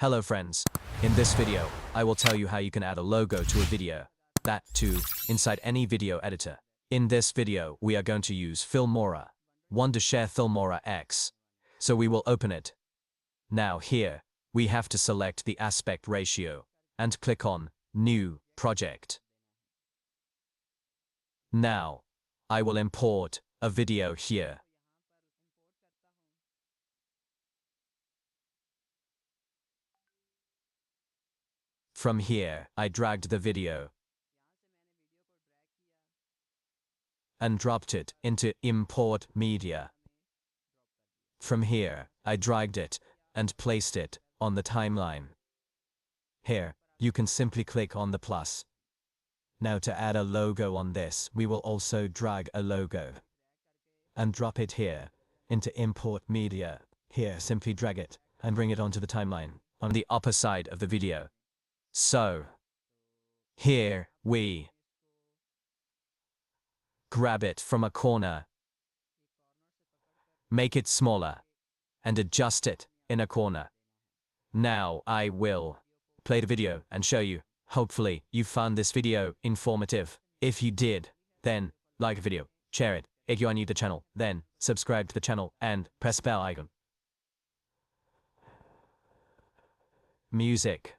Hello friends, in this video, I will tell you how you can add a logo to a video, that too, inside any video editor. In this video, we are going to use Filmora, to share Filmora X. So we will open it. Now here, we have to select the aspect ratio, and click on New Project. Now, I will import a video here. From here, I dragged the video and dropped it into Import Media. From here, I dragged it and placed it on the timeline. Here, you can simply click on the plus. Now to add a logo on this, we will also drag a logo and drop it here into Import Media. Here, simply drag it and bring it onto the timeline on the upper side of the video. So, here we grab it from a corner, make it smaller, and adjust it in a corner. Now I will play the video and show you. Hopefully you found this video informative. If you did, then like the video, share it. If you are new to the channel, then subscribe to the channel and press bell icon. Music.